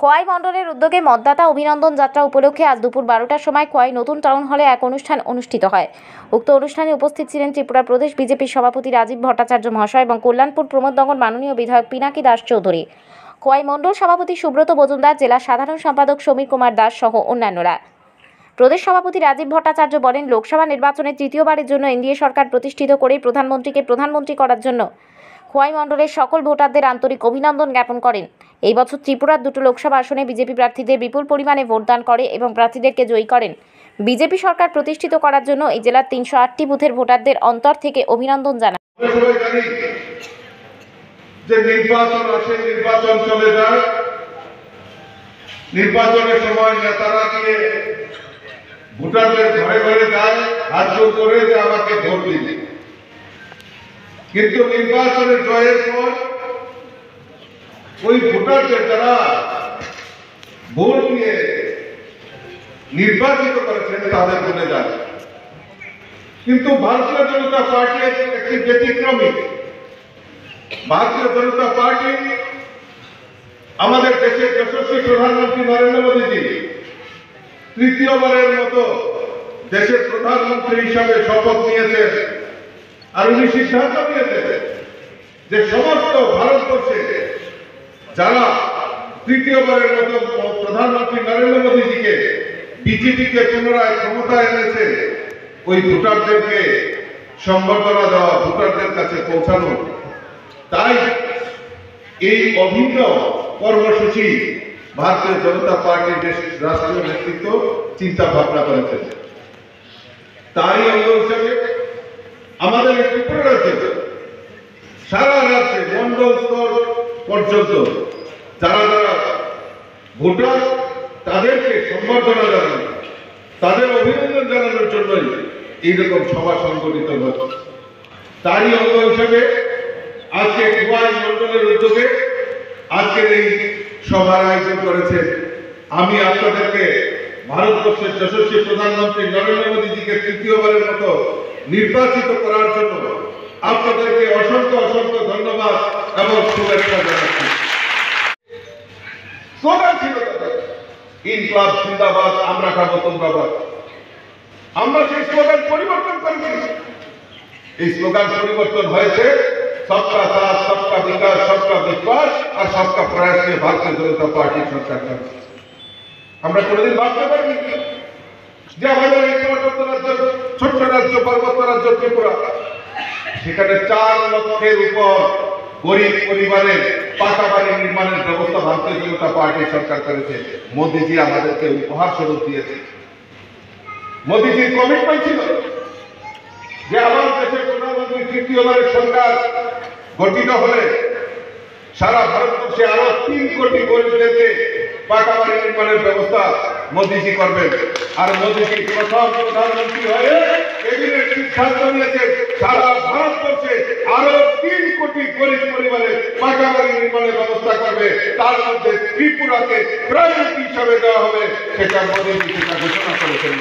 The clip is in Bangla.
খোয়াই মণ্ডলের উদ্যোগে মতদাতা অভিনন্দন যাত্রা উপলক্ষে আজ দুপুর 12টার সময় খোয়াই নতুন টাউন হলে এক অনুষ্ঠান অনুষ্ঠিত হয়। উক্ত অনুষ্ঠানে উপস্থিত ছিলেন ত্রিপুরা প্রদেশ বিজেপির সভাপতি রাজীব ভট্টাচার্য মহাশয় এবং কল্যাণপুর প্রমোদনগর মাননীয় বিধায়ক পিনাকি দাস চৌধুরী, খোয়াই মণ্ডল সভাপতি সুব্রত মজুমদার, জেলা সাধারণ সম্পাদক সমীর কুমার দাস সহ অন্যান্যরা। প্রদেশ সভাপতি রাজীব ভট্টাচার্য বলেন, লোকসভা নির্বাচনে তৃতীয়বারের জন্য এনডিএ সরকার প্রতিষ্ঠিত করে প্রধানমন্ত্রীকে প্রধানমন্ত্রী করার জন্য খোয়াই মণ্ডলের সকল ভোটারদের আন্তরিক অভিনন্দন জ্ঞাপন করেন। এই বছর ত্রিপুরার দুটো লোকসভা আসনে বিজেপি প্রার্থীদের বিপুল পরিমাণে ভোটদান করে এবং প্রার্থীদেরকে জয়ী করেন। বিজেপি সরকার প্রতিষ্ঠিত করার জন্য এই জেলার 308টি বুথের ভোটারদের অন্তর থেকে অভিনন্দন জানান। নির্বাচন আসে, নির্বাচন চলে যায়, নির্বাচনের সময় নেতারা গিয়ে ভোটারদের ঘরে ঘরে যায়, হাত জোর করে যে আমাকে ভোট দিতে। কিন্তু নির্বাচনের জয়ের পর ওই ভোটারদের যারা ভোট দিয়ে নির্বাচিত করেছেন তাদের বলে যায়। কিন্তু ভারতীয় জনতা পার্টি একটি ব্যতিক্রমী। ভারতীয় জনতা পার্টি আমাদের দেশের যশস্বী প্রধানমন্ত্রী নরেন্দ্র মোদীজি তৃতীয়বারের মতো দেশের প্রধানমন্ত্রী হিসাবে শপথ নিয়েছেন। আর উনি সিদ্ধান্ত নিয়েছেন যে সমস্ত ভারতবর্ষে যারা তৃতীয়বারের মতো প্রধানমন্ত্রী নরেন্দ্র মোদীজিকে বিজেপিকে পুনরায় ক্ষমতায় এনেছে, ওই ভোটারদেরকে সম্বর্ধনা দেওয়া, ভোটারদের কাছে পৌঁছানো। তাই এই অভিন্ন কর্মসূচি ভারতীয় জনতা পার্টির রাষ্ট্রীয় নেতৃত্ব চিন্তা ভাবনা করেছেন। তারই অঙ্গ হিসাবে আমাদের ত্রিপুরা রাজ্যে সারা রাজ্যে মন্ডল স্তর পর্যন্ত যারা যারা ভোটার তাদেরকে সম্বর্ধনা জানানো, তাদের অভিনন্দন জানানোর জন্যই এইরকম সভা সংগঠিত হচ্ছে। তারই অঙ্গ হিসাবে আজকে খোয়াই মন্ডলের উদ্যোগে আজকের এই সভার আয়োজন করেছে। আমি আপনাদেরকে ভারতবর্ষের যশস্বী প্রধানমন্ত্রী নরেন্দ্র মোদীজিকে তৃতীয়বারের মতো নির্বাচিত করার জন্য আপনাদেরকে অসংখ্য অসংখ্য ধন্যবাদ এবং শুভেচ্ছা জানাচ্ছি। স্লোগান ছিল ইনকলাব জিন্দাবাদ, আমরা খাবো তোমরাবাদ। আমরা সেই স্লোগান পরিবর্তন করেছি। এই স্লোগান পরিবর্তন হয়েছে সবকা সাথ, সবকা বিকাশ, সবকা বিশ্বাস আর সবকা প্রয়াস নিয়ে ভারতীয় জনতা পার্টির সরকার করছে। আমরা কোনোদিন ভাবতে পারিনি যে আমাদের এই ছোট্ট রাজ্য, পার্বত্য রাজ্য ত্রিপুরা, সেখানে 4 লক্ষের উপর গরিব পরিবারের পাকা বাড়ি নির্মাণের ব্যবস্থা ভারতীয় জনতা পার্টির সরকার করেছে। মোদীজি আমাদেরকে উপহার স্বরূপ দিয়েছে। মোদীজির কমিটমেন্ট ছিল যে আমার দেশের প্রধানমন্ত্রী তৃতীয়বারের সরকার গঠিত হলে সারা ভারতবর্ষে আরো 3 কোটি গরিবদেরকে পাকা বাড়ি নির্মাণের ব্যবস্থা মোদীজি করবেন। আর মোদীজি প্রথম প্রধানমন্ত্রী হয়ে ক্যাবিনেট সিদ্ধান্ত নিয়েছে সারা ভারতবর্ষে আরো 3 কোটি গরিব পরিবারের পাকা বাড়ি নির্মাণের ব্যবস্থা করবে। তার মধ্যে ত্রিপুরাকে প্রায়োরিটি হিসাবে দেওয়া হবে, সেটা মোদীজি সেটা ঘোষণা করেছেন।